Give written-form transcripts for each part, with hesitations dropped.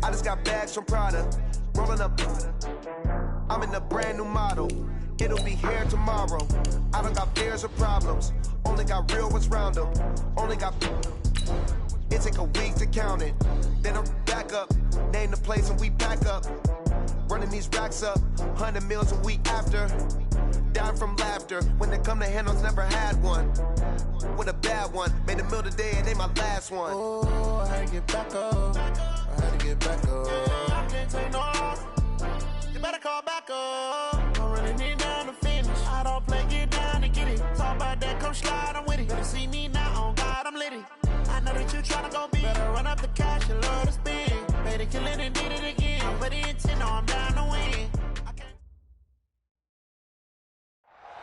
I just got bags from Prada, rolling up. I'm in a brand new model. It'll be here tomorrow. I don't got fears or problems. Only got real ones round them. Only got. It take a week to count it. Then I'm back up. Name the place and we pack up. Running these racks up. 100 meals a week after. Dying from laughter. When they come to handles, never had one. With a bad one. Made a meal today and they my last one. Oh, I had to get back up. I had to get back up. I can't take no off. You better call back up. Don't really need down to finish. I don't play, get down to get it. Talk about that, come slide, I'm with it. Better see me now, on God, I'm litty. I know that you tryna go big. Better run up the cash, you love to spin. Better kill it and did it again. I'm put it in 10, no, I'm down to win.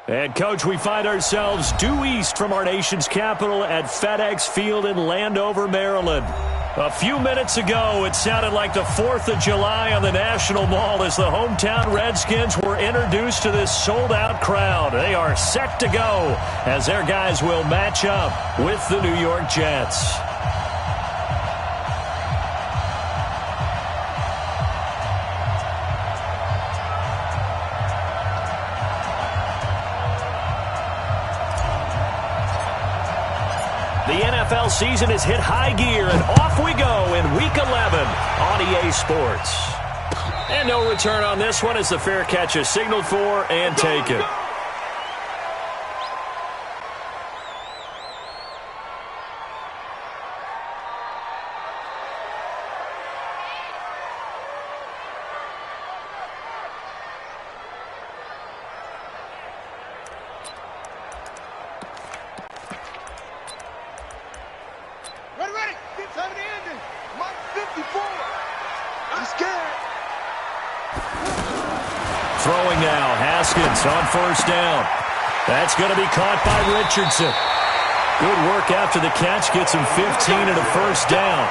And, Coach, we find ourselves due east from our nation's capital at FedEx Field in Landover, Maryland. A few minutes ago, it sounded like the 4th of July on the National Mall as the hometown Redskins were introduced to this sold-out crowd. They are set to go as their guys will match up with the New York Jets. The NFL season has hit high gear, and off we go in Week 11 on EA Sports. And no return on this one as the fair catch is signaled for and taken. Throwing now, Haskins on first down. That's going to be caught by Richardson. Good work after the catch, gets him 15 and a first down.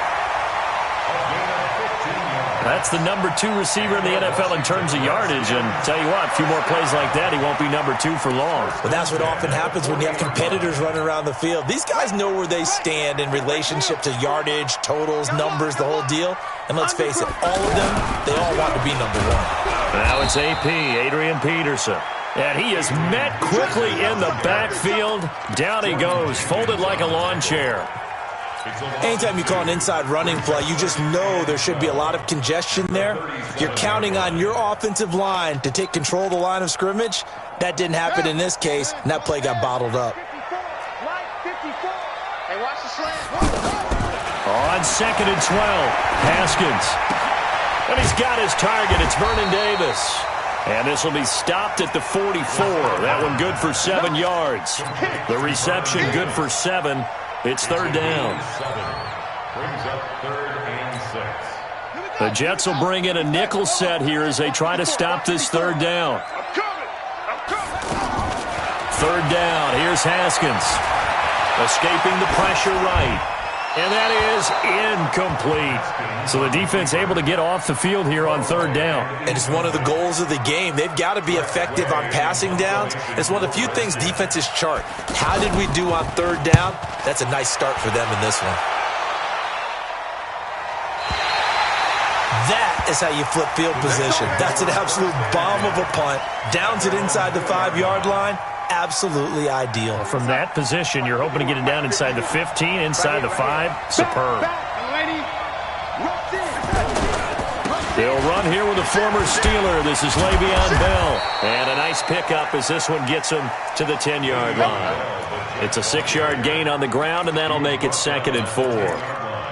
That's the number 2 receiver in the NFL in terms of yardage, and tell you what, a few more plays like that, he won't be number 2 for long. But that's what often happens when you have competitors running around the field. These guys know where they stand in relationship to yardage, totals, numbers, the whole deal. And let's face it, all of them, they all want to be number 1. Now it's AP, Adrian Peterson. And he is met quickly in the backfield. Down he goes, folded like a lawn chair. Anytime you call an inside running play, you just know there should be a lot of congestion there. You're counting on your offensive line to take control of the line of scrimmage. That didn't happen in this case, and that play got bottled up. On 2nd and 12, Haskins. And he's got his target. It's Vernon Davis. And this will be stopped at the 44. That one good for 7 yards. The reception good for 7. It's third down. Brings up 3rd and 6. The Jets will bring in a nickel set here as they try to stop this third down. Third down. Here's Haskins. Escaping the pressure right. And that is incomplete. So the defense able to get off the field here on third down. And it's one of the goals of the game. They've got to be effective on passing downs. It's one of the few things defenses chart. How did we do on third down? That's a nice start for them in this one. That is how you flip field position. That's an absolute bomb of a punt. Downs it inside the 5-yard line. Absolutely ideal. From that position, you're hoping to get it down inside the 15, inside the 5. Superb. They'll run here with a former Steeler. This is Le'Veon Bell. And a nice pickup as this one gets him to the 10-yard line. It's a 6-yard gain on the ground, and that'll make it 2nd and 4.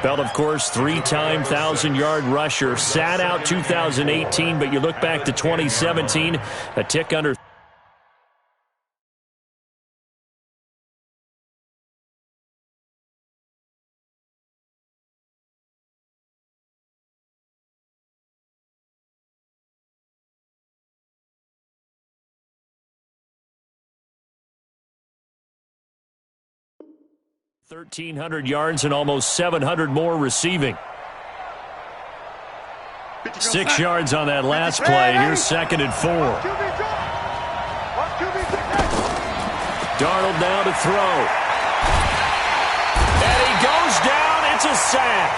Bell, of course, 3-time 1,000-yard rusher. Sat out 2018, but you look back to 2017, a tick under. .1,300 yards and almost 700 more receiving. 6 yards on that last play. Here's 2nd and 4. Darnold now to throw. And he goes down. It's a sack.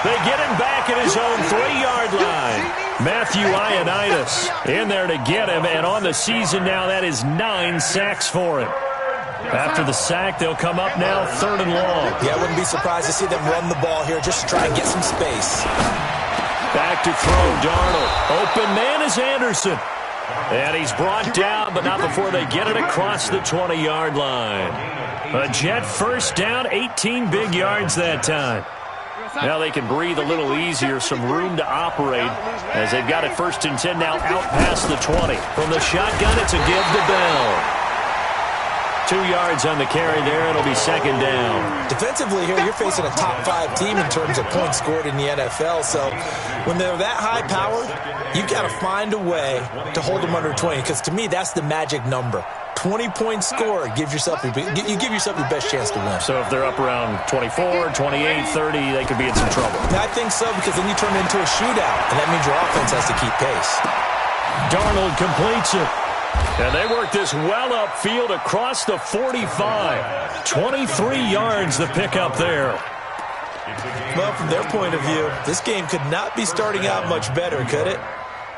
They get him back at his own 3-yard line. Matthew Ioannidis in there to get him, and on the season now, that is 9 sacks for him. After the sack, they'll come up now 3rd and long. Yeah, I wouldn't be surprised to see them run the ball here just to try and get some space. Back to throw, Darnold. Open man is Anderson. And he's brought down, but not before they get it across the 20-yard line. A Jet first down, 18 big yards that time. Now they can breathe a little easier, some room to operate as they've got it 1st and 10 now out past the 20. From the shotgun, it's a give to Bell. 2 yards on the carry there. It'll be 2nd down. Defensively here, you're facing a top 5 team in terms of points scored in the NFL. So when they're that high-powered, you've got to find a way to hold them under 20, because to me, that's the magic number. 20-point score, you give yourself your best chance to win. So if they're up around 24, 28, 30, they could be in some trouble. I think so, because then you turn it into a shootout, and that means your offense has to keep pace. Darnold completes it. And they work this well upfield across the 45. 23 yards the pickup there. Well, from their point of view, this game could not be starting out much better, could it?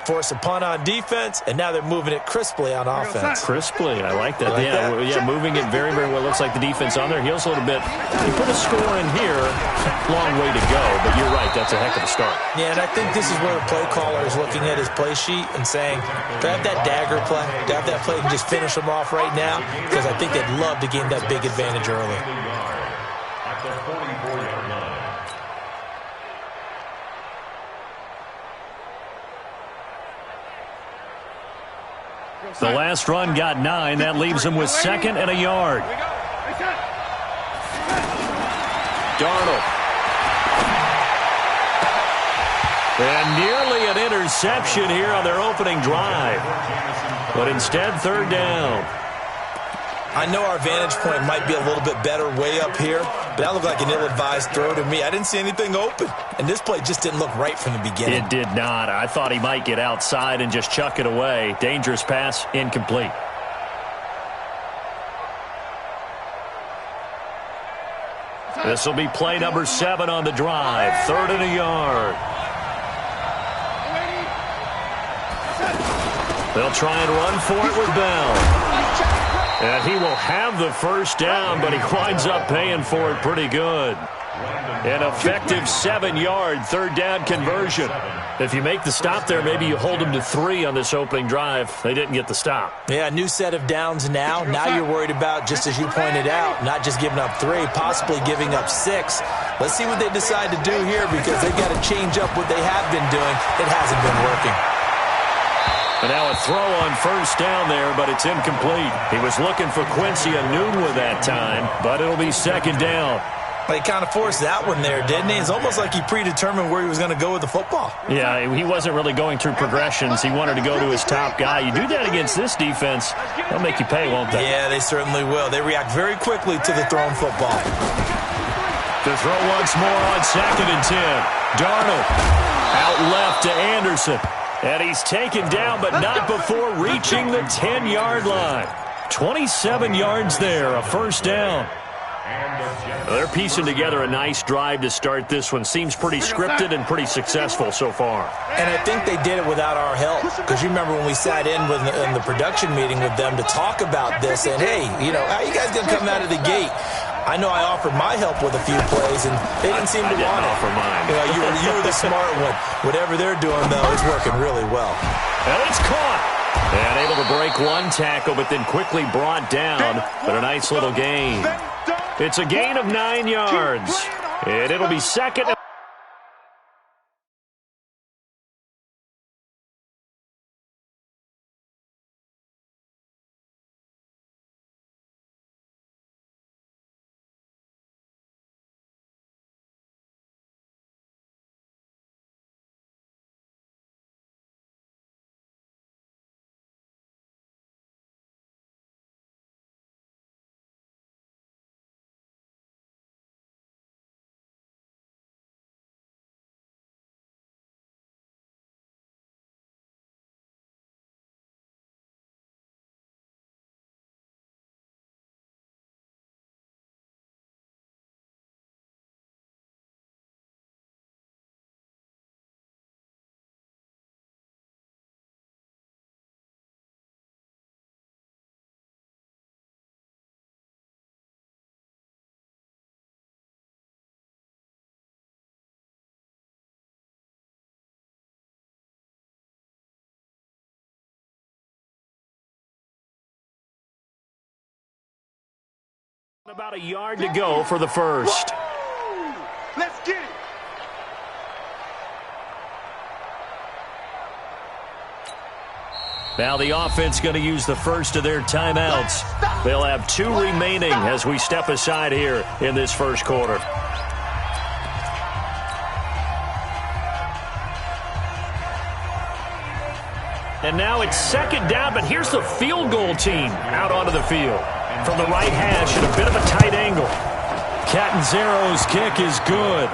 Force a punt on defense, and now they're moving it crisply on offense. Crisply, I like that. Yeah, moving it very, very well. Looks like the defense on their heels a little bit. You put a score in here, long way to go, but you're right, that's a heck of a start. Yeah, and I think this is where the play caller is looking at his play sheet and saying, do I have that dagger play? Do I have that play and just finish them off right now? Because I think they'd love to gain that big advantage early. At the 44-yard line. The last run got 9. That leaves him with 2nd and a yard. Darnold. And nearly an interception here on their opening drive. But instead, 3rd down. I know our vantage point might be a little bit better way up here, but that looked like an ill-advised throw to me. I didn't see anything open, and this play just didn't look right from the beginning. It did not. I thought he might get outside and just chuck it away. Dangerous pass, incomplete. This will be play number 7 on the drive. 3rd and a yard. They'll try and run for it with Bell. And he will have the first down, but he winds up paying for it pretty good. An effective 7-yard 3rd down conversion. If you make the stop there, maybe you hold them to 3 on this opening drive. They didn't get the stop. Yeah, new set of downs now. Now you're worried about, just as you pointed out, not just giving up 3, possibly giving up 6. Let's see what they decide to do here, because they've got to change up what they have been doing. It hasn't been working. And now a throw on 1st down there, but it's incomplete. He was looking for Quincy Enunwa that time, but it'll be 2nd down. He kind of forced that one there, didn't he? It's almost like he predetermined where he was going to go with the football. Yeah, he wasn't really going through progressions. He wanted to go to his top guy. You do that against this defense, they'll make you pay, won't they? Yeah, they certainly will. They react very quickly to the thrown football. To throw once more on 2nd and 10. Darnold out left to Anderson. And he's taken down, but not before reaching the 10-yard line. 27 yards there, a 1st down. They're piecing together a nice drive to start this one. Seems pretty scripted and pretty successful so far. And I think they did it without our help. Because you remember when we sat in the production meeting with them to talk about this, and hey, how are you guys going to come out of the gate? I know I offered my help with a few plays, and they didn't seem to want it. Offer mine. You were the smart one. Whatever they're doing, though, is working really well. And it's caught. And able to break one tackle, but then quickly brought down. But a nice little gain. It's a gain of 9 yards. And it'll be 2nd About a yard to go for the first. Let's get it. Now the offense going to use the first of their timeouts. They'll have 2 remaining as we step aside here in this first quarter. And now it's second down, but here's the field goal team out onto the field. From the right hash at a bit of a tight angle. Catanzaro's kick is good.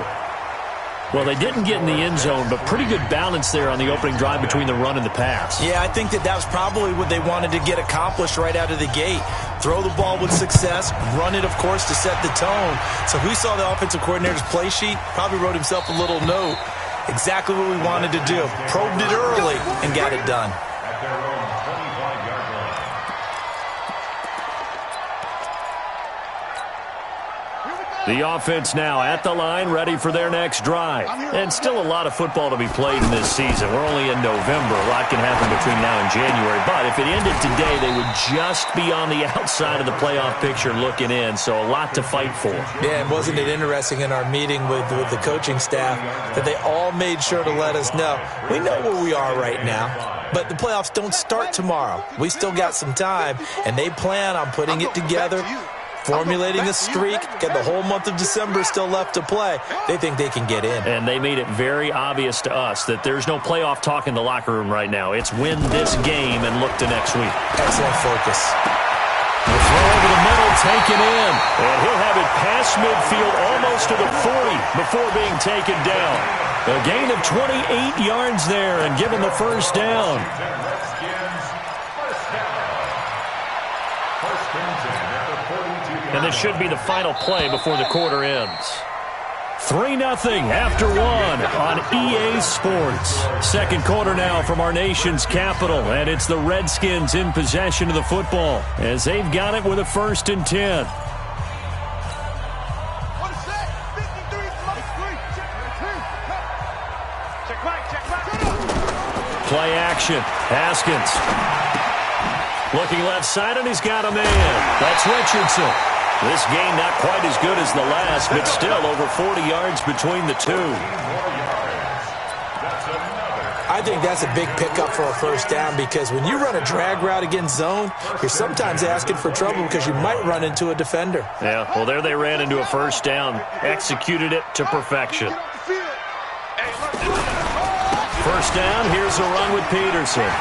Well, they didn't get in the end zone, but pretty good balance there on the opening drive between the run and the pass. Yeah, I think that was probably what they wanted to get accomplished right out of the gate. Throw the ball with success, run it, of course, to set the tone. So who saw the offensive coordinator's play sheet? Probably wrote himself a little note. Exactly what we wanted to do. Probed it early and got it done. At their own 25-yard line. The offense now at the line, ready for their next drive. And still a lot of football to be played in this season. We're only in November. A lot can happen between now and January. But if it ended today, they would just be on the outside of the playoff picture looking in. So a lot to fight for. Yeah, and wasn't it interesting in our meeting with the coaching staff that they all made sure to let us know, we know where we are right now, but the playoffs don't start tomorrow. We still got some time, and they plan on putting it together, formulating a streak, get the whole month of December still left to play. They think they can get in. And they made it very obvious to us that there's no playoff talk in the locker room right now. It's win this game and look to next week. Excellent focus. The throw over the middle, taken in. And he'll have it past midfield almost to the 40 before being taken down. A gain of 28 yards there and given the first down. And this should be the final play before the quarter ends. 3-0 after 1 on EA Sports. Second quarter now from our nation's capital, and it's the Redskins in possession of the football as they've got it with a 1st and 10. Play action. Haskins. Looking left side, and he's got a man. That's Richardson. This game not quite as good as the last, but still over 40 yards between the two. I think that's a big pickup for a first down because when you run a drag route against zone, you're sometimes asking for trouble because you might run into a defender. Yeah, well, there they ran into a first down, executed it to perfection. First down, here's a run with Peterson.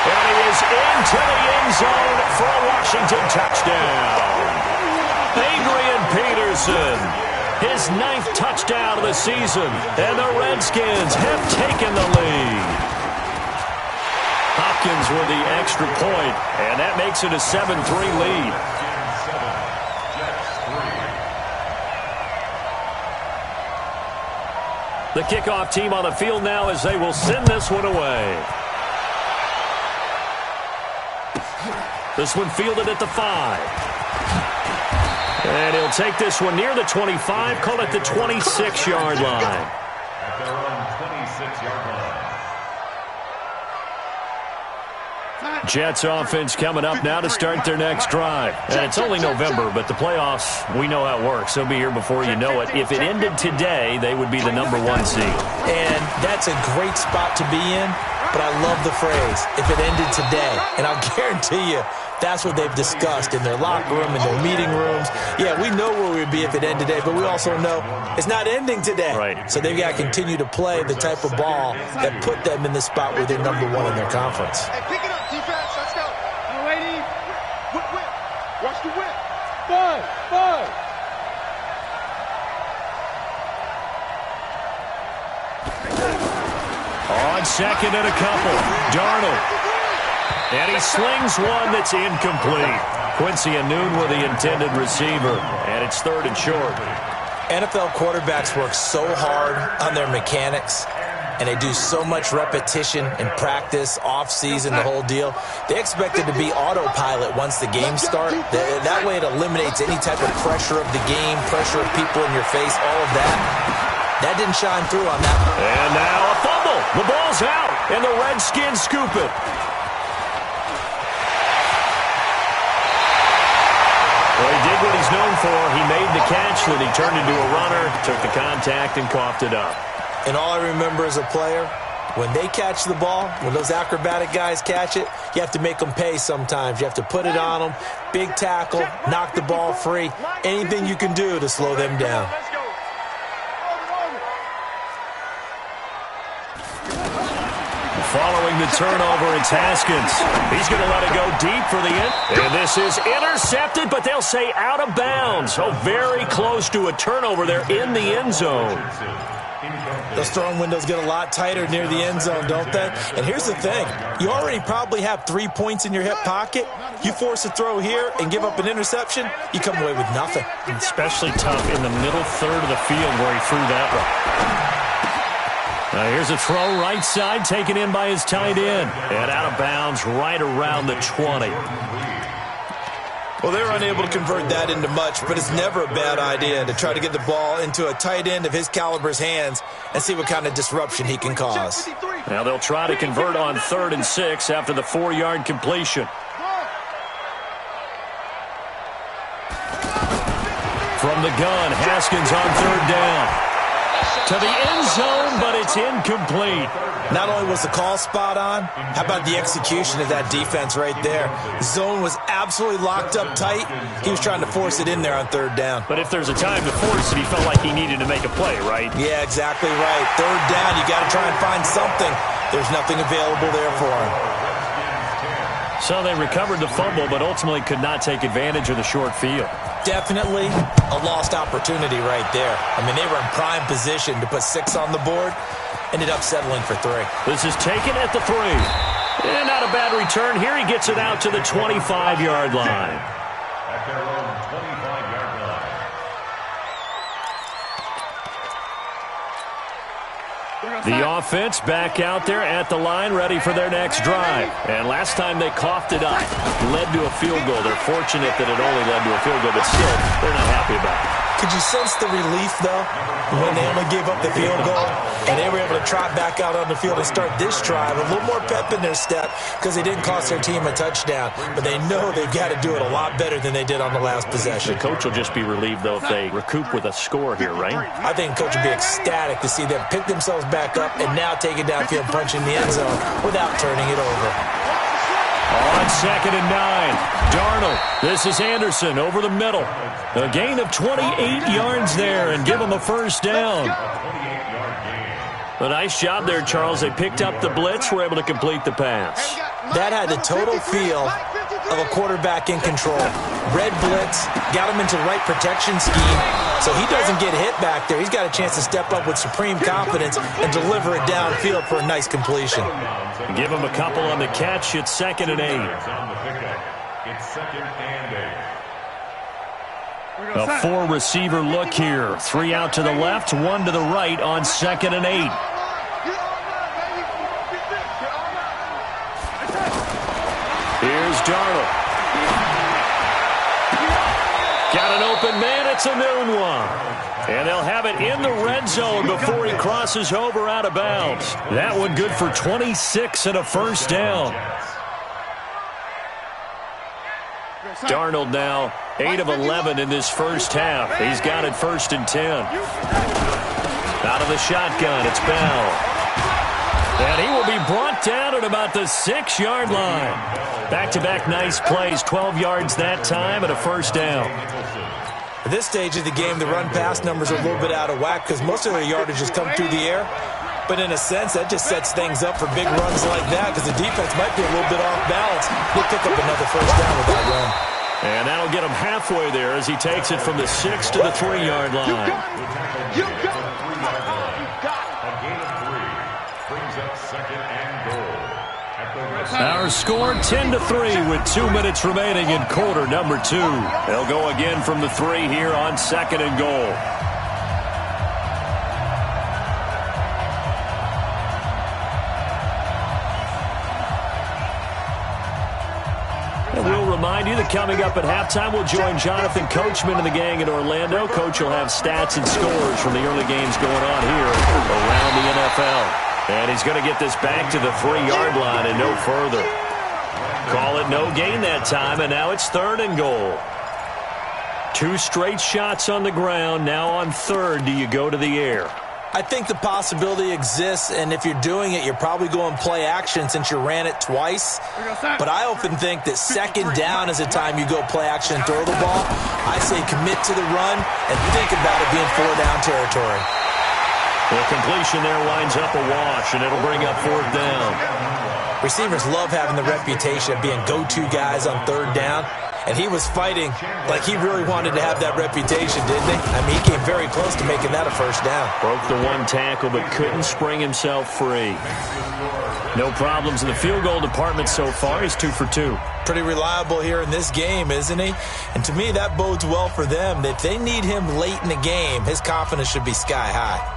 And he is into the end zone for a Washington touchdown. Adrian Peterson, his 9th touchdown of the season, and the Redskins have taken the lead. Hopkins with the extra point, and that makes it a 7-3 lead. The kickoff team on the field now as they will send this one away. This one fielded at the 5. And he'll take this one near the 25, call it the 26-yard line. At their own 26-yard line. Jets offense coming up now to start their next drive. And it's only November, but the playoffs, we know how it works. They'll be here before you know it. If it ended today, they would be the #1 seed. And that's a great spot to be in, but I love the phrase, if it ended today. And I'll guarantee you, that's what they've discussed in their locker room, in their meeting rooms. Yeah, we know where we'd be if it ended today, but we also know it's not ending today. Right. So they've got to continue to play the type of ball that put them in the spot where they're #1 in their conference. Hey, pick it up, defense. Let's go. No, lady. Whip. Watch the whip. Bud. On second and a couple, Darnold. And he slings one that's incomplete. Quincy Anoon with the intended receiver, and it's 3rd and short. NFL quarterbacks work so hard on their mechanics, and they do so much repetition in practice, off-season, the whole deal. They expect it to be autopilot once the game starts. That way it eliminates any type of pressure of the game, pressure of people in your face, all of that. That didn't shine through on that. And now a fumble. The ball's out, and the Redskins scoop it. for. He made the catch, then he turned into a runner, took the contact, and coughed it up. And all I remember as a player, when they catch the ball, when those acrobatic guys catch it, you have to make them pay sometimes. You have to put it on them, big tackle, knock the ball free, anything you can do to slow them down. Following the turnover, it's Haskins. He's going to let it go deep for the end. And this is intercepted, but they'll say out of bounds. Oh, very close to a turnover there in the end zone. Those throwing windows get a lot tighter near the end zone, don't they? And here's the thing. You already probably have 3 points in your hip pocket. You force a throw here and give up an interception, you come away with nothing. Especially tough in the middle third of the field where he threw that one. Here's a throw right side, taken in by his tight end. And out of bounds right around the 20. Well, they were unable to convert that into much, but it's never a bad idea to try to get the ball into a tight end of his caliber's hands and see what kind of disruption he can cause. Now they'll try to convert on 3rd and 6 after the 4-yard completion. From the gun, Haskins on 3rd down. To the end zone, but it's incomplete. Not only was the call spot on, how about the execution of that defense right there? Zone was absolutely locked up tight. He was trying to force it in there on 3rd down. But if there's a time to force it, he felt like he needed to make a play, right? Yeah, exactly right. 3rd down, you got to try and find something. There's nothing available there for him. So they recovered the fumble, but ultimately could not take advantage of the short field. Definitely a lost opportunity right there. I mean, they were in prime position to put 6 on the board. Ended up settling for 3. This is taken at the 3. And not a bad return. Here he gets it out to the 25-yard line. At their own 25-yard line. The offense back out there at the line, ready for their next drive. And last time they coughed it up, led to a field goal. They're fortunate that it only led to a field goal, but still, they're not happy about it. Could you sense the relief, though, when they only gave up the field goal and they were able to trot back out on the field and start this drive? A little more pep in their step because they didn't cost their team a touchdown, but they know they've got to do it a lot better than they did on the last possession. The coach will just be relieved, though, if they recoup with a score here, right? I think the coach will be ecstatic to see them pick themselves back up and now take it downfield, punch in the end zone without turning it over. On 2nd and 9, Darnold. This is Anderson over the middle. A gain of 28 yards there and give him a first down. A nice job there, Charles. They picked up the blitz, were able to complete the pass. That had the total feel of a quarterback in control. Red blitz, got him into the right protection scheme, so he doesn't get hit back there. He's got a chance to step up with supreme confidence and deliver it downfield for a nice completion. Give him a couple on the catch. It's 2nd and 8. It's 2nd and 8. A 4-receiver look here. 3 out to the left, 1 to the right on 2nd and 8. Here's Darnold. Got an open man. It's a noon one. And they'll have it in the red zone before he crosses over out of bounds. That one good for 26 and a first down. Darnold now 8 of 11 in this first half. He's got it 1st and 10. Out of the shotgun, it's Bell. And he will be brought down at about the 6-yard line. Back-to-back nice plays, 12 yards that time and a first down. At this stage of the game, the run-pass numbers are a little bit out of whack because most of their yardage has come through the air. But in a sense, that just sets things up for big runs like that because the defense might be a little bit off balance. He'll pick up another first down with that run. And that'll get him halfway there as he takes it from the 6 to the 3-yard line. You got it. A gain of 3 brings up 2nd and goal. Our score 10-3 with 2 minutes remaining in quarter number 2. They'll go again from the 3 here on 2nd and goal. And we'll remind you that coming up at halftime, we'll join Jonathan Coachman and the gang in Orlando. Coach will have stats and scores from the early games going on here around the NFL. And he's going to get this back to the 3-yard line and no further. Call it no gain that time, and now it's 3rd and goal. 2 straight shots on the ground. Now on third, do you go to the air? I think the possibility exists, and if you're doing it, you're probably going play action since you ran it twice. But I often think that second down is the time you go play action and throw the ball. I say commit to the run and think about it being 4-down territory. The completion there winds up a wash, and it'll bring up 4th down. Receivers love having the reputation of being go-to guys on 3rd down. And he was fighting like he really wanted to have that reputation, didn't he? I mean, he came very close to making that a 1st down. Broke the 1 tackle, but couldn't spring himself free. No problems in the field goal department so far. He's 2 for 2. Pretty reliable here in this game, isn't he? And to me, that bodes well for them. If they need him late in the game, his confidence should be sky high.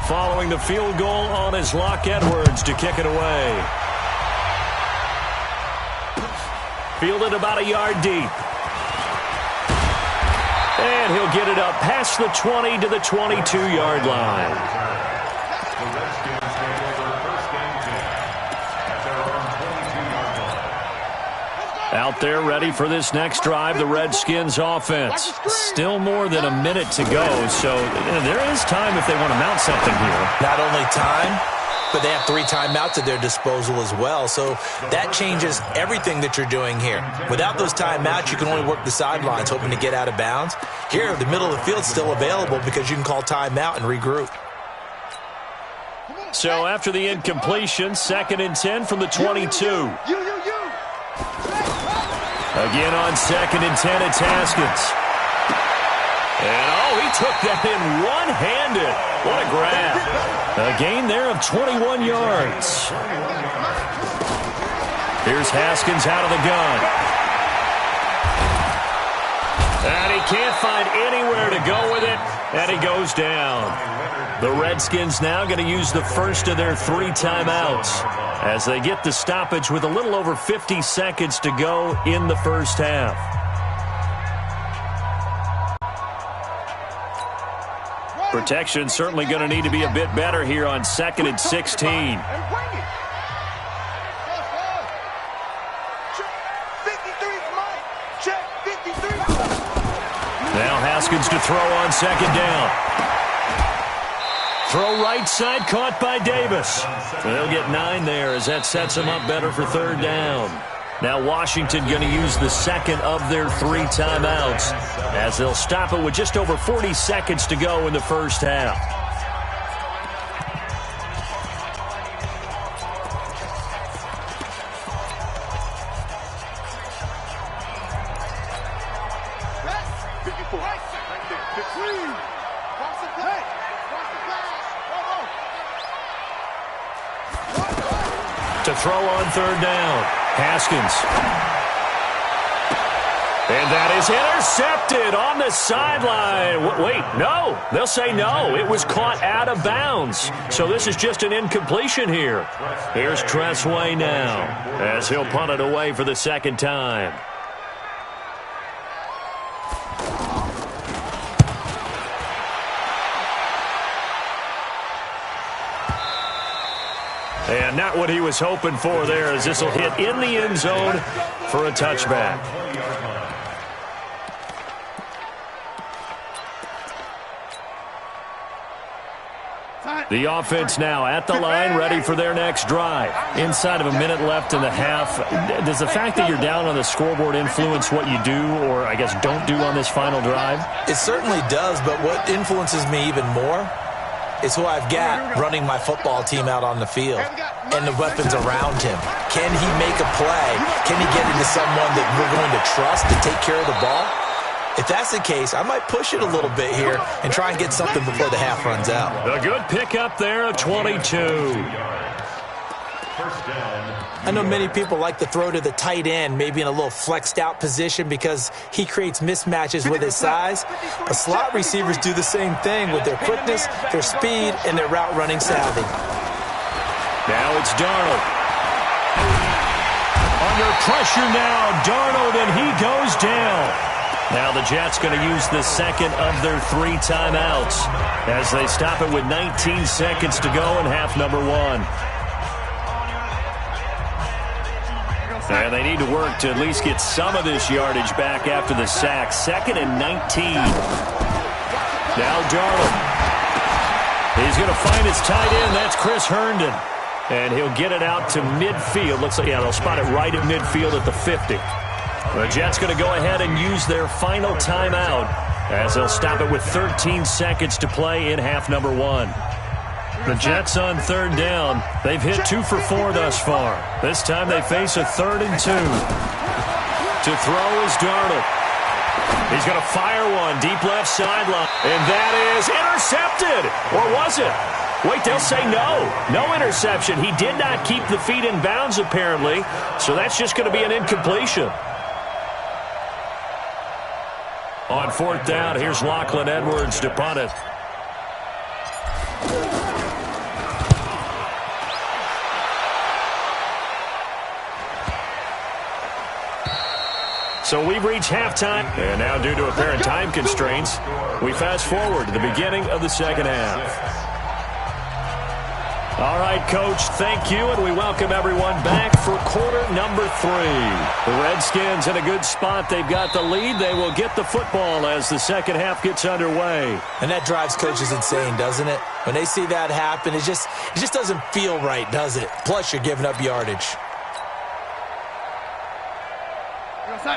Following the field goal on his Locke Edwards to kick it away. Fielded about a yard deep. And he'll get it up past the 20 to the 22-yard line. Out there ready for this next drive, the Redskins offense. Still more than a minute to go, so there is time if they want to mount something here. Not only time, but they have 3 timeouts at their disposal as well, so that changes everything that you're doing here. Without those timeouts, you can only work the sidelines, hoping to get out of bounds. Here, the middle of the field's still available because you can call timeout and regroup. So after the incompletion, 2nd and 10 from the 22. Again on 2nd and 10, it's Haskins. And, he took that in one-handed. What a grab. A gain there of 21 yards. Here's Haskins out of the gun. And he can't find anywhere to go with it, and he goes down. The Redskins now going to use the first of their 3 timeouts as they get the stoppage with a little over 50 seconds to go in the first half. Protection certainly going to need to be a bit better here on 2nd and 16. Now Haskins to throw on 2nd down. Throw right side, caught by Davis. They'll get 9 there as that sets them up better for 3rd down. Now Washington going to use the 2nd of their 3 timeouts as they'll stop it with just over 40 seconds to go in the first half. To throw on 3rd down. Haskins. And that is intercepted on the sideline. Wait, no. They'll say no. It was caught out of bounds. So this is just an incompletion here. Here's Tressway now as he'll punt it away for the 2nd time. And not what he was hoping for there, as this will hit in the end zone for a touchback. The offense now at the line, ready for their next drive. Inside of a minute left in the half, does the fact that you're down on the scoreboard influence what you do, or I guess don't do on this final drive? It certainly does, but what influences me even more is who I've got running my football team out on the field and the weapons around him. Can he make a play? Can he get into someone that we're going to trust to take care of the ball? If that's the case, I might push it a little bit here and try and get something before the half runs out. A good pickup there of 22. I know many people like to throw to the tight end, maybe in a little flexed out position because he creates mismatches with his size. But slot receivers do the same thing with their quickness, their speed, and their route running savvy. Now it's Darnold. Under pressure now, Darnold, and he goes down. Now the Jets going to use the 2nd of their 3 timeouts as they stop it with 19 seconds to go in half number 1. And they need to work to at least get some of this yardage back after the sack. 2nd and 19. Now Darnold. He's going to find his tight end. That's Chris Herndon. And he'll get it out to midfield. Looks like, yeah, they'll spot it right at midfield at the 50. The Jets going to go ahead and use their final timeout as they'll stop it with 13 seconds to play in half number 1. The Jets on 3rd down. They've hit 2 for 4 thus far. This time they face a 3rd and 2. To throw is Darnold. He's going to fire one deep left sideline. And that is intercepted. Or was it? Wait, they'll say no. No interception. He did not keep the feet in bounds apparently. So that's just going to be an incompletion. On 4th down, here's Lachlan Edwards to punt it. So we've reached halftime, and now due to apparent time constraints, we fast forward to the beginning of the second half. All right, Coach, thank you, and we welcome everyone back for quarter number 3. The Redskins in a good spot. They've got the lead. They will get the football as the second half gets underway. And that drives coaches insane, doesn't it? When they see that happen, it just doesn't feel right, does it? Plus, you're giving up yardage.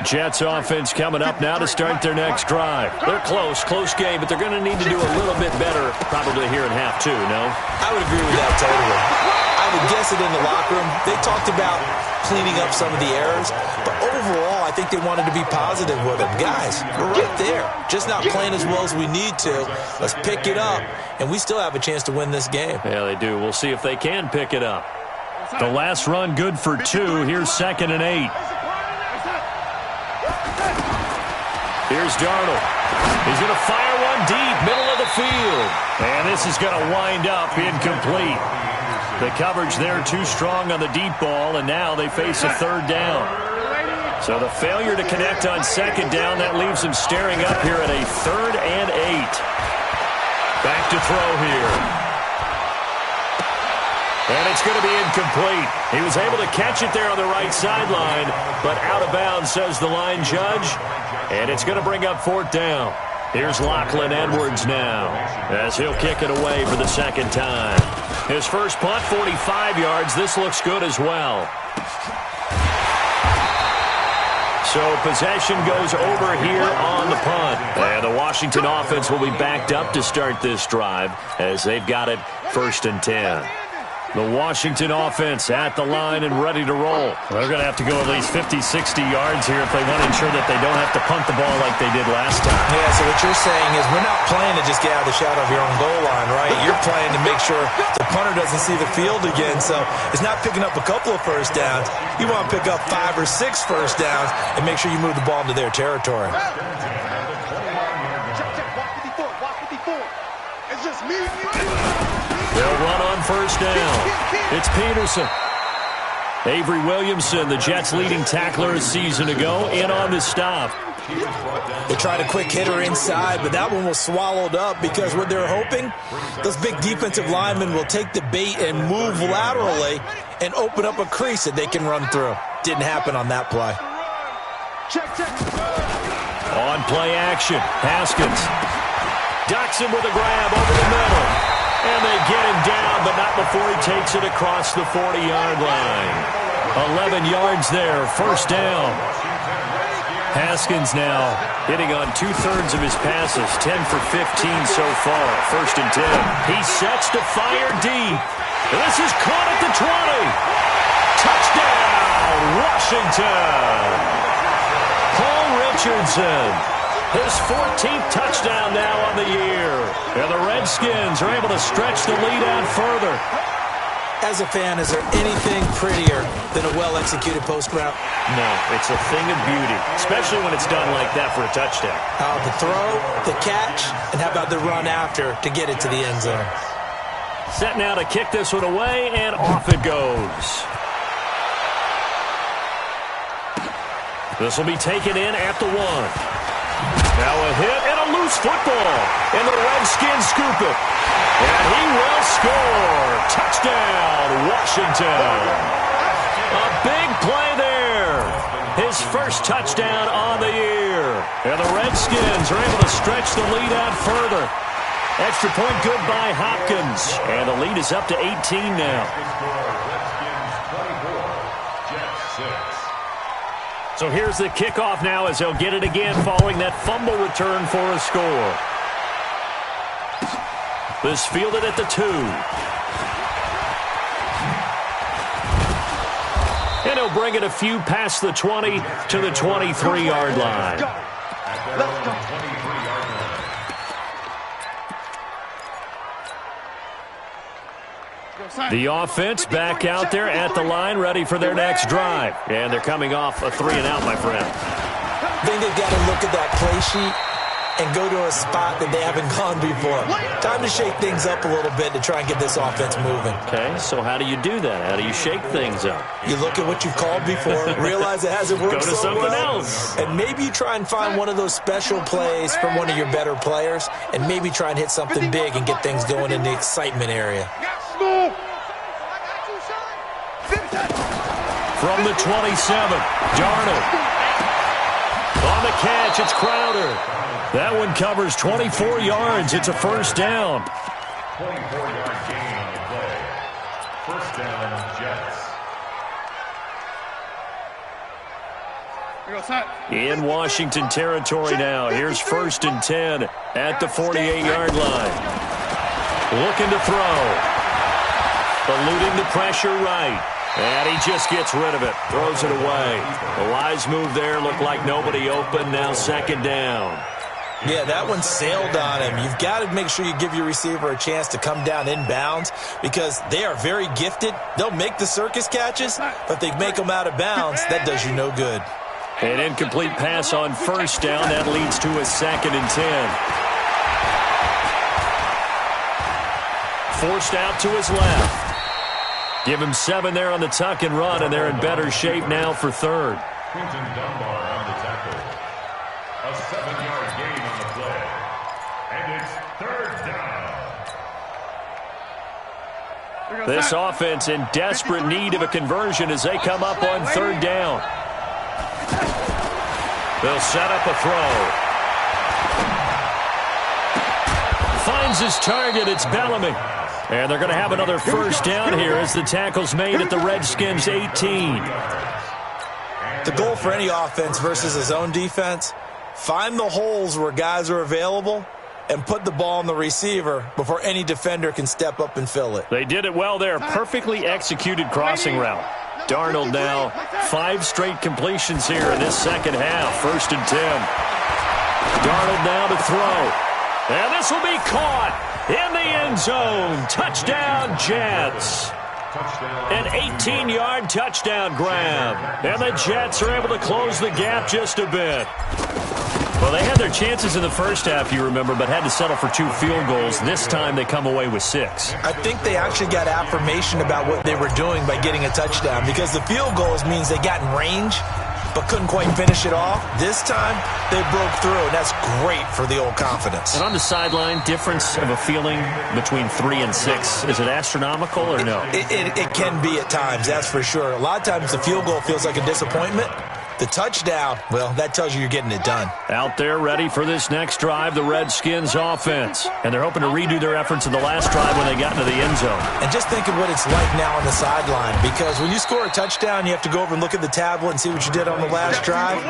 Jets offense coming up now to start their next drive. They're close game, but they're going to need to do a little bit better probably here in half 2, no? I would agree with that totally. I would guess it in the locker room. They talked about cleaning up some of the errors, but overall, I think they wanted to be positive with them. Guys, we're right there. Just not playing as well as we need to. Let's pick it up, and we still have a chance to win this game. Yeah, they do. We'll see if they can pick it up. The last run good for 2. Here's 2nd and 8. Here's Darnold. He's going to fire one deep, middle of the field. And this is going to wind up incomplete. The coverage there too strong on the deep ball, and now they face a 3rd down. So the failure to connect on 2nd down, that leaves them staring up here at a 3rd and 8. Back to throw here. And it's going to be incomplete. He was able to catch it there on the right sideline, but out of bounds, says the line judge. And it's going to bring up 4th down. Here's Lachlan Edwards now as he'll kick it away for the 2nd time. His first punt, 45 yards. This looks good as well. So possession goes over here on the punt. And the Washington offense will be backed up to start this drive as they've got it 1st and 10. The Washington offense at the line and ready to roll. They're going to have to go at least 50, 60 yards here if they want to ensure that they don't have to punt the ball like they did last time. Yeah, so what you're saying is we're not playing to just get out of the shadow of your own goal line, right? You're playing to make sure the punter doesn't see the field again. So it's not picking up a couple of first downs. You want to pick up 5 or 6 first downs and make sure you move the ball into their territory. It's just me and you. They'll run on 1st down. It's Peterson. Avery Williamson, the Jets' leading tackler a season ago, in on the stop. They tried a quick hitter inside, but that one was swallowed up because what they're hoping, those big defensive linemen will take the bait and move laterally and open up a crease that they can run through. Didn't happen on that play. On play action, Haskins. Ducks him with a grab over the middle. And they get him down, but not before he takes it across the 40-yard line. 11 yards there, 1st down. Haskins now hitting on 2/3 of his passes, 10 for 15 so far, 1st and 10. He sets to fire deep. And this is caught at the 20. Touchdown, Washington. Paul Richardson. His 14th touchdown now on the year. And the Redskins are able to stretch the lead out further. As a fan, is there anything prettier than a well-executed post route? No, it's a thing of beauty, especially when it's done like that for a touchdown. The throw, the catch, and how about the run after to get it to the end zone? Set now to kick this one away, and off it goes. This will be taken in at the 1. Now a hit and a loose football. And the Redskins scoop it. And he will score. Touchdown, Washington. A big play there air. His first touchdown on the year. And the Redskins are able to stretch the lead out further. Extra point good by Hopkins. And the lead is up to 18 now. So here's the kickoff now as they'll get it again following that fumble return for a score. This fielded at the 2. And he'll bring it a few past the 20 to the 23-yard line. Let's go. 23-yard line. The offense back out there at the line, ready for their next drive. And they're coming off a 3-and-out, my friend. I think they've got to look at that play sheet and go to a spot that they haven't gone before. Time to shake things up a little bit to try and get this offense moving. Okay, so how do you do that? How do you shake things up? You look at what you've called before, realize it hasn't worked Go to so something well, else. and maybe you try and find one of those special plays from one of your better players, and maybe try and hit something big and get things going in the excitement area. From the 27, Darnold. On the catch, it's Crowder. That one covers 24 yards. It's a first down. 24-yard gain on the play. First down, Jets. In Washington territory now. Here's 1st and 10 at the 48-yard line. Looking to throw. Eluding the pressure right. And he just gets rid of it. Throws it away. The wise move there. Looked like nobody open. Now 2nd down. Yeah, that one sailed on him. You've got to make sure you give your receiver a chance to come down inbounds because they are very gifted. They'll make the circus catches, but they make them out of bounds. That does you no good. An incomplete pass on 1st down. That leads to a 2nd and 10. Forced out to his left. Give him 7 there on the tuck and run, and they're in better shape now for 3rd. Quinton Dunbar on the tackle. A 7-yard gain on the play. And it's 3rd down. This offense in desperate need of a conversion as they come up on 3rd down. They'll set up a throw. Finds his target. It's Bellamy. And they're going to have another first down here as the tackle's made at the Redskins' 18. The goal for any offense versus his own defense, find the holes where guys are available and put the ball on the receiver before any defender can step up and fill it. They did it well there. Perfectly executed crossing route. Darnold now 5 straight completions here in this second half. 1st and 10. Darnold now to throw. And this will be caught in the end zone. Touchdown, Jets. An 18-yard touchdown grab. And the Jets are able to close the gap just a bit. Well, they had their chances in the first half, you remember, but had to settle for 2 field goals. This time they come away with 6. I think they actually got affirmation about what they were doing by getting a touchdown because the field goals means they got in range but couldn't quite finish it off. This time, they broke through, and that's great for the old confidence. And on the sideline, difference of a feeling between 3 and 6, is it astronomical or no? It can be at times, that's for sure. A lot of times the field goal feels like a disappointment. The touchdown, well, that tells you you're getting it done. Out there ready for this next drive, the Redskins offense. And they're hoping to redo their efforts in the last drive when they got into the end zone. And just think of what it's like now on the sideline, because when you score a touchdown, you have to go over and look at the tablet and see what you did on the last drive.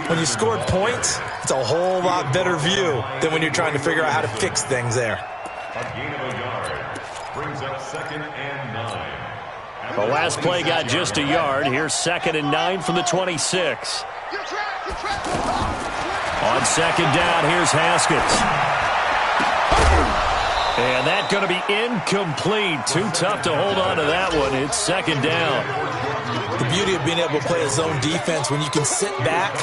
When you scored points, it's a whole lot better view than when you're trying to figure out how to fix things there. A gain of a yard brings up 2nd and 9. The last play got just a yard. Here's 2nd and 9 from the 26. On 2nd down, here's Haskins. And that's going to be incomplete. Too tough to hold on to that one. It's 2nd down. The beauty of being able to play a zone defense when you can sit back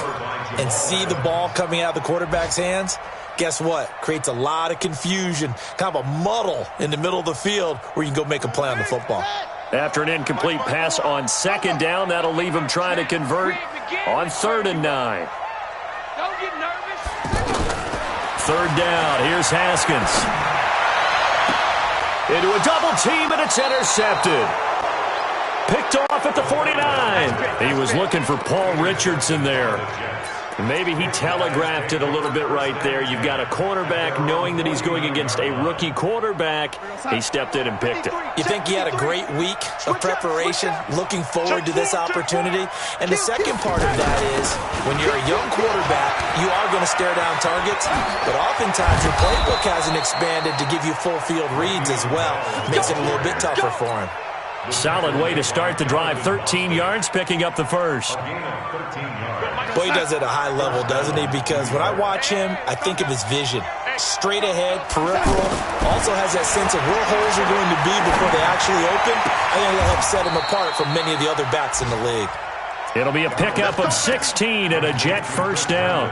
and see the ball coming out of the quarterback's hands, guess what? Creates a lot of confusion, kind of a muddle in the middle of the field where you can go make a play on the football. After an incomplete pass on 2nd down, that'll leave him trying to convert on 3rd and 9. Don't get nervous. 3rd down, here's Haskins. Into a double team, and it's intercepted. picked off at the 49. He was looking for Paul Richardson there. Maybe he telegraphed it a little bit right there. You've got a cornerback knowing that he's going against a rookie quarterback. He stepped in and picked it. You think he had a great week of preparation, looking forward to this opportunity? And the second part of that is, when you're a young quarterback, you are going to stare down targets, but oftentimes your playbook hasn't expanded to give you full field reads as well. Makes it a little bit tougher for him. Solid way to start the drive. 13 yards, picking up the first. Boy, he does it at a high level, doesn't he? Because when I watch him, I think of his vision. Straight ahead, peripheral. Also has that sense of where holes are going to be before they actually open. I think that'll help set him apart from many of the other backs in the league. It'll be a pickup of 16 and a Jet first down.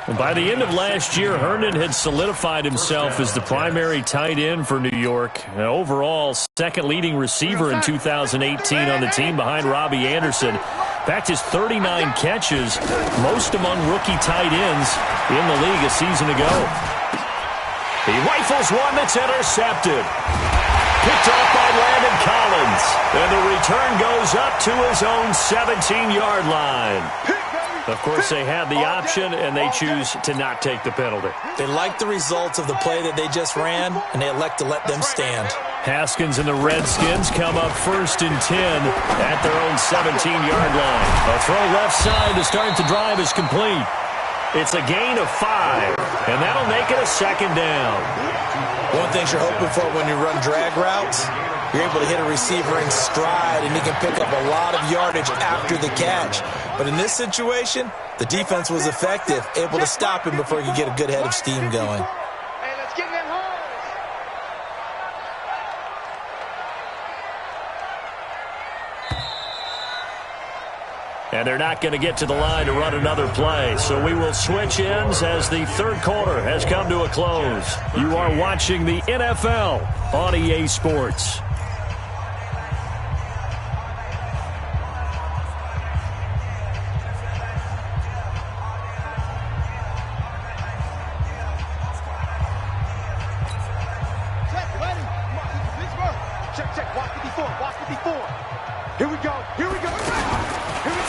And by the end of last year, Herndon had solidified himself as the primary tight end for New York. Overall, second leading receiver in 2018 on the team behind Robbie Anderson. In fact, his 39 catches, most among rookie tight ends in the league a season ago. He rifles one that's intercepted. Picked off by Landon Collins. And the return goes up to his own 17-yard line. Of course, they have the option, and they choose to not take the penalty. They like the results of the play that they just ran, and they elect to let them stand. Haskins and the Redskins come up 1st and 10 at their own 17-yard line. A throw left side to start the drive is complete. It's a gain of 5, and that'll make it a second down. One thing you're hoping for when you run drag routes, you're able to hit a receiver in stride, and he can pick up a lot of yardage after the catch. But in this situation, the defense was effective, able to stop him before he could get a good head of steam going. Hey, let's get in them holes. And they're not going to get to the line to run another play. So we will switch ends as the third quarter has come to a close. You are watching the NFL on EA Sports.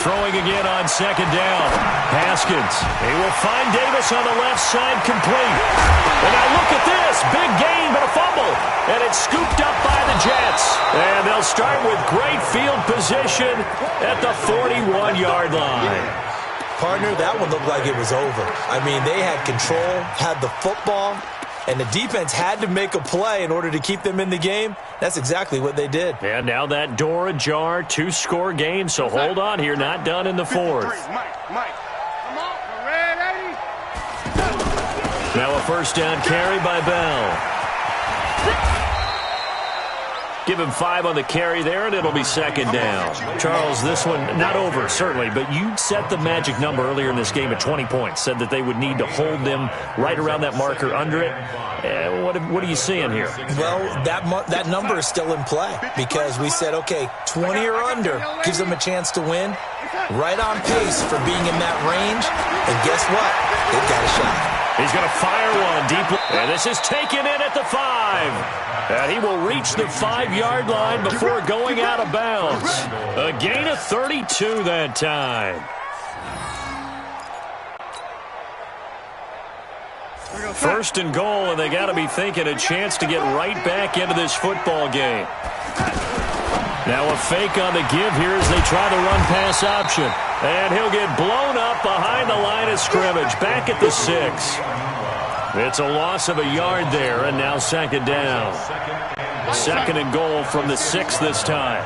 Throwing again on second down. Haskins. He will find Davis on the left side, complete. And now look at this. Big gain, but a fumble. And it's scooped up by the Jets. And they'll start with great field position at the 41-yard line. Partner, that one looked like it was over. I mean, they had control, had the football, and the defense had to make a play in order to keep them in the game. That's exactly what they did. And now that door ajar, 2-score game, so hold on here, not done in the fourth. Mike, come on, ready? Now a first down carry by Bell. Give him 5 on the carry there, and it'll be second down. Charles, this one, not over, certainly, but you set the magic number earlier in this game at 20 points, said that they would need to hold them right around that marker under it. What are you seeing here? Well, that number is still in play because we said, okay, 20 or under gives them a chance to win. Right on pace for being in that range, and guess what? They've got a shot. He's going to fire one deep, and this is taken in at the 5. And he will reach the 5-yard line before going out of bounds. A gain of 32 that time. First and goal, and they got to be thinking a chance to get right back into this football game. Now a fake on the give here as they try the run-pass option. And he'll get blown up behind the line of scrimmage, back at the 6. It's a loss of a yard there, and now second down. Second and goal from the 6 this time.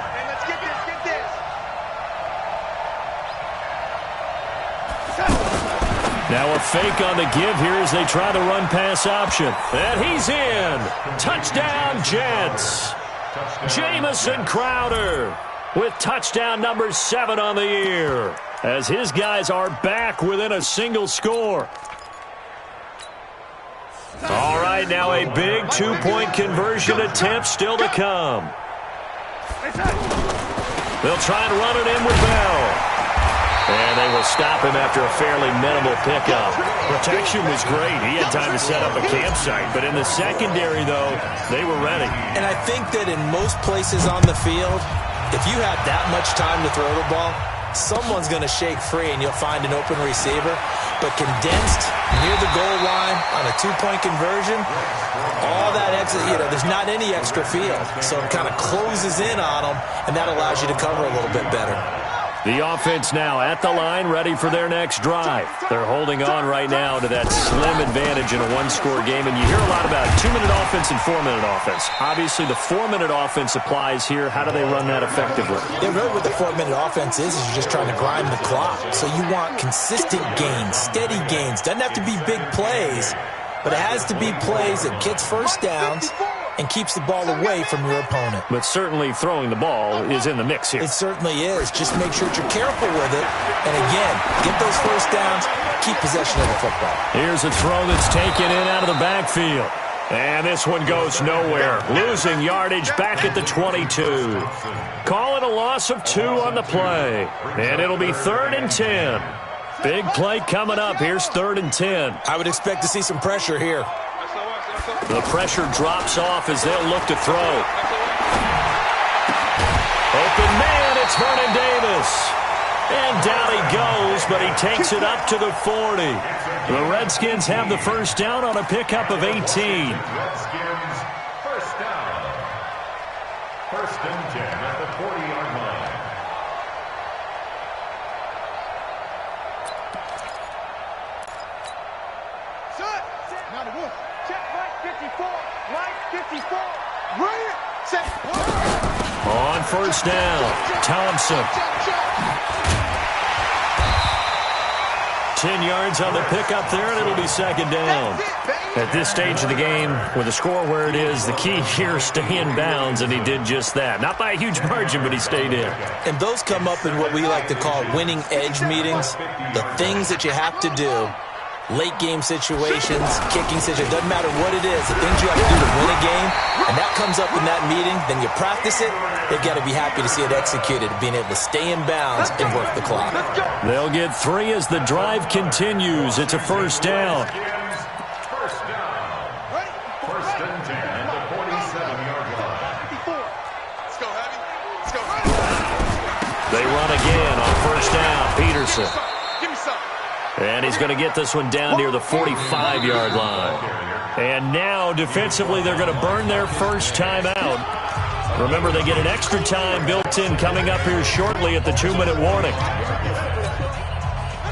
Now a fake on the give here as they try the run-pass option. And he's in. Touchdown, Jets. Jamison Crowder with touchdown number 7 on the year, as his guys are back within a single score. All right, now a big 2-point conversion attempt still to come. They'll try and run it in with Bell. And they will stop him after a fairly minimal pickup. Protection was great. He had time to set up a campsite. But in the secondary, though, they were ready. And I think that in most places on the field, If you have that much time to throw the ball, someone's going to shake free and you'll find an open receiver. But condensed near the goal line on a two-point conversion, all that extra, there's not any extra field. So it kind of closes in on them, and that allows you to cover a little bit better. The offense now at the line, ready for their next drive. They're holding on right now to that slim advantage in a one-score game, and you hear a lot about 2-minute offense and 4-minute offense. Obviously, the 4-minute offense applies here. How do they run that effectively? Yeah, really what the 4-minute offense is you're just trying to grind the clock. So you want consistent gains, steady gains. Doesn't have to be big plays, but it has to be plays that gets first downs and keeps the ball away from your opponent. But certainly throwing the ball is in the mix here. It certainly is. Just make sure that you're careful with it. And again, get those first downs, keep possession of the football. Here's a throw that's taken in out of the backfield. And this one goes nowhere. Losing yardage back at the 22. Call it a loss of 2 on the play. And it'll be 3rd and 10. Big play coming up. Here's 3rd and 10. I would expect to see some pressure here. The pressure drops off as they'll look to throw. Open man, it's Vernon Davis. And down he goes, but he takes it up to the 40. The Redskins have the first down on a pickup of 18. Redskins, first down. 1st and 10 at the 40-yard line. On first down, Thompson. 10 yards on the pickup there, and it'll be 2nd down. At this stage of the game, with the score where it is, the key here is stay in bounds, and he did just that. Not by a huge margin, but he stayed in. And those come up in what we like to call winning edge meetings. The things that you have to do, late game situations, kicking situations, doesn't matter what it is, the things you have to do to win a game, and that comes up in that meeting, then you practice it, they've got to be happy to see it executed, being able to stay in bounds and work the clock. They'll get 3 as the drive continues. It's a first down. First down. 1st and 10 at the 47-yard line. Let's go, Heavy. Let's go. They run again on first down. Peterson. Give me some. And he's going to get this one down near the 45-yard line. And now, defensively, they're going to burn their first time out. Remember, they get an extra time built in coming up here shortly at the 2-minute warning.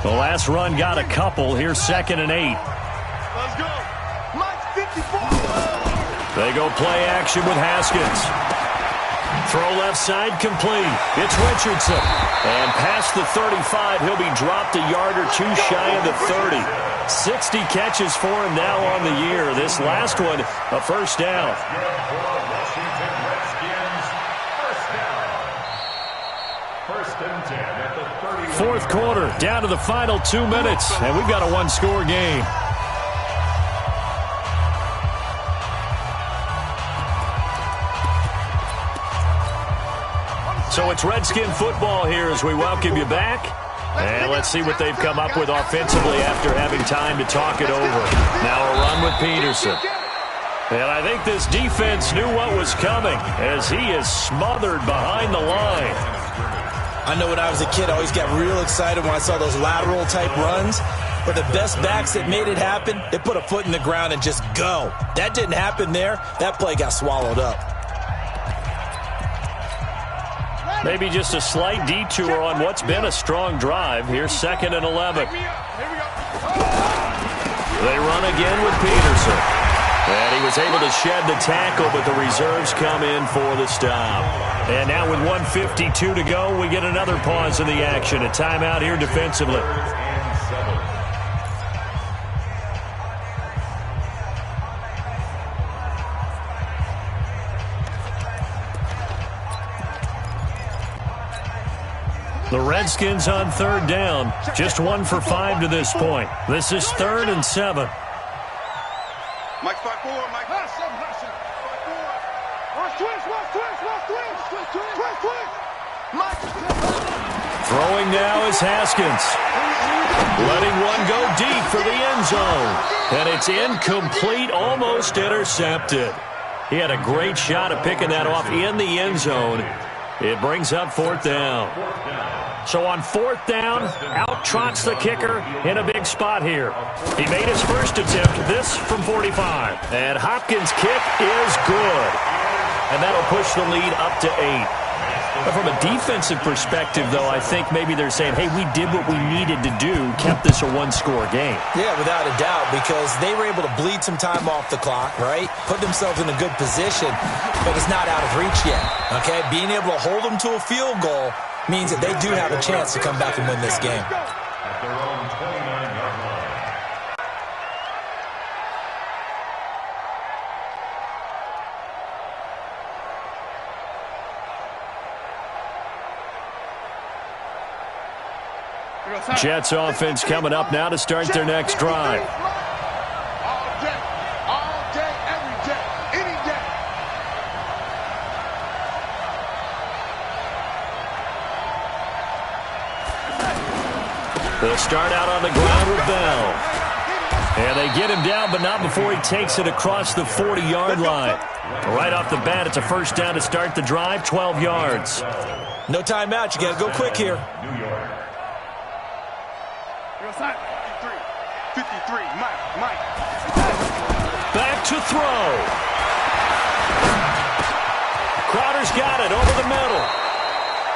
The last run got a couple. Here's 2nd and 8. Let's go. Mike 54. They go play action with Haskins. Throw left side complete. It's Richardson. And past the 35, he'll be dropped a yard or 2 shy of the 30. 60 catches for him now on the year. This last one, a first down. Washington Redskins, first down. 1st and 10 at the 30. 4th quarter, down to the final 2 minutes, and we've got a one-score game. So it's Redskin football here as we welcome you back. And let's see what they've come up with offensively after having time to talk it over. Now a run with Peterson. And I think this defense knew what was coming as he is smothered behind the line. I know when I was a kid, I always got real excited when I saw those lateral-type runs. But the best backs that made it happen, they put a foot in the ground and just go. That didn't happen there. That play got swallowed up. Maybe just a slight detour on what's been a strong drive. Here's 2nd and 11. They run again with Peterson. And he was able to shed the tackle, but the reserves come in for the stop. And now with 1:52 to go, we get another pause in the action. A timeout here defensively. The Redskins on 3rd down. Just 1 for 5 to this point. This is 3rd and 7. Mike 5-4, Mike. Throwing now is Haskins. Letting one go deep for the end zone. And it's incomplete, almost intercepted. He had a great shot at picking that off in the end zone. It brings up 4th down. So on 4th down, out trots the kicker in a big spot here. He made his first attempt, this from 45. And Hopkins' kick is good. And that'll push the lead up to 8. But from a defensive perspective, though, I think maybe they're saying, hey, we did what we needed to do, kept this a one-score game. Yeah, without a doubt, because they were able to bleed some time off the clock, right? Put themselves in a good position, but it's not out of reach yet, okay? Being able to hold them to a field goal means that they do have a chance to come back and win this game. At their own 29-yard line. Jets offense coming up now to start their next drive. All day, every day, any day. They'll start out on the ground with Bell. And they get him down, but not before he takes it across the 40-yard line. Right off the bat, it's a first down to start the drive, 12 yards. No timeout. You got to go quick here. New York. 53, Mike. Back to throw. Crowder's got it over the middle.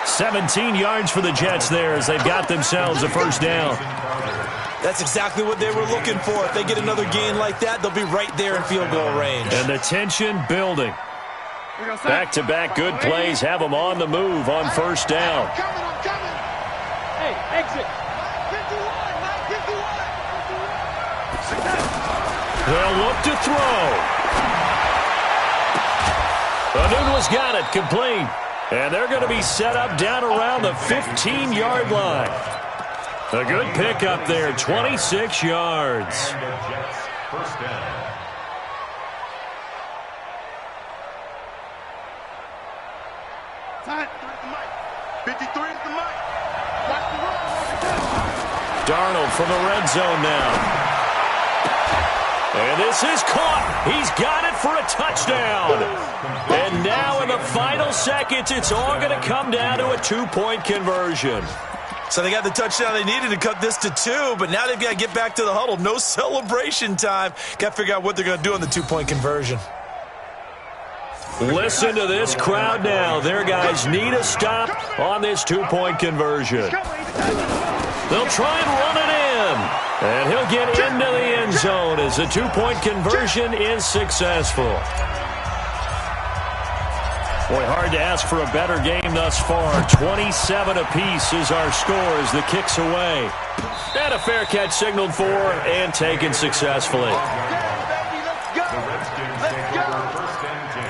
17 yards for the Jets there as they've got themselves a first down. That's exactly what they were looking for. If they get another gain like that, they'll be right there in field goal range. And the tension building. Back-to-back good plays have them on the move on first down. I'm coming. Hey, exit. 51. They'll look to throw. Anunwa's got it, complete. And they're going to be set up down around the 15-yard line. A good pickup there, 26 yards. And the Jets first down. Time. 53 is the mic. Watch the run. Darnold from the red zone now. And this is caught. He's got it for a touchdown. And now in the final seconds, it's all going to come down to a two-point conversion. So they got the touchdown they needed to cut this to 2, but now they've got to get back to the huddle. No celebration time. Got to figure out what they're going to do on the two-point conversion. Listen to this crowd now. Their guys need a stop on this two-point conversion. They'll try and run it in. And he'll get into the end zone as the two-point conversion is successful. Boy, hard to ask for a better game thus far. 27 apiece is our score as the kick's away. And a fair catch signaled for and taken successfully. The Redskins take over first and 10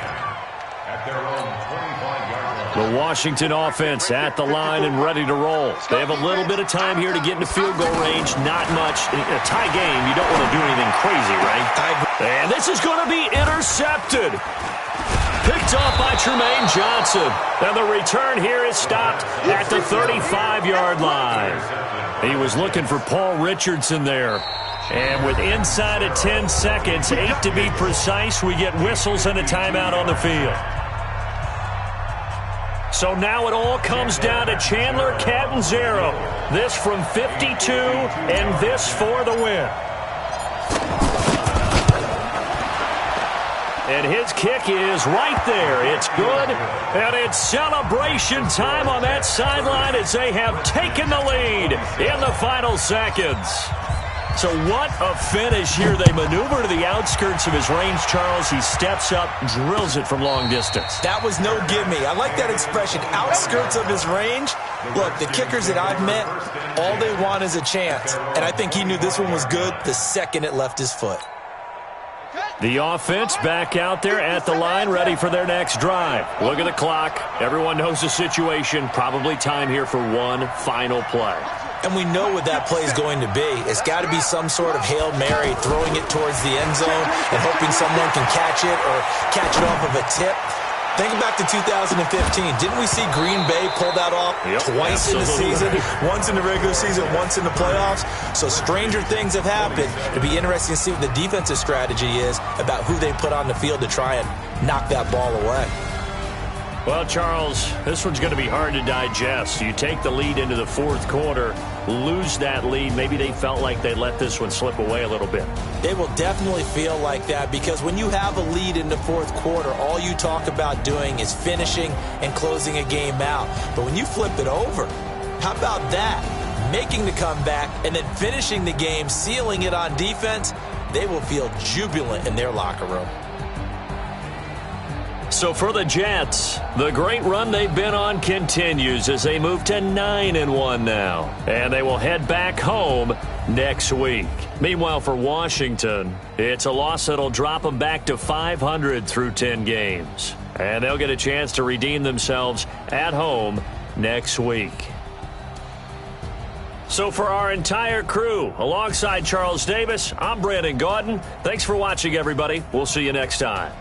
at their own 25-yard line. The Washington offense at the line and ready to roll. They have a little bit of time here to get into field goal range. Not much. In a tie game, you don't want to do anything crazy, right? And this is going to be intercepted. Picked off by Tremaine Johnson. And the return here is stopped at the 35-yard line. He was looking for Paul Richardson there. And with inside of 10 seconds, 8 to be precise, we get whistles and a timeout on the field. So now it all comes down to Chandler Catanzaro. This from 52 and this for the win. And his kick is right there. It's good. And it's celebration time on that sideline as they have taken the lead in the final seconds. So what a finish here. They maneuver to the outskirts of his range, Charles. He steps up, drills it from long distance. That was no gimme. I like that expression, outskirts of his range. Look, the kickers that I've met, all they want is a chance. And I think he knew this one was good the second it left his foot. The offense back out there at the line, ready for their next drive. Look at the clock. Everyone knows the situation. Probably time here for one final play. And we know what that play is going to be. It's got to be some sort of Hail Mary, throwing it towards the end zone and hoping someone can catch it or catch it off of a tip. Think back to 2015. Didn't we see Green Bay pull that off twice in the season? Once in the regular season, once in the playoffs. So stranger things have happened. It'll be interesting to see what the defensive strategy is about who they put on the field to try and knock that ball away. Well, Charles, this one's going to be hard to digest. You take the lead into the fourth quarter, lose that lead. Maybe they felt like they let this one slip away a little bit. They will definitely feel like that because when you have a lead in the fourth quarter, all you talk about doing is finishing and closing a game out. But when you flip it over, how about that? Making the comeback and then finishing the game, sealing it on defense, they will feel jubilant in their locker room. So for the Jets, the great run they've been on continues as they move to 9-1 now. And they will head back home next week. Meanwhile, for Washington, it's a loss that'll drop them back to 500 through 10 games. And they'll get a chance to redeem themselves at home next week. So for our entire crew, alongside Charles Davis, I'm Brandon Gaudin. Thanks for watching, everybody. We'll see you next time.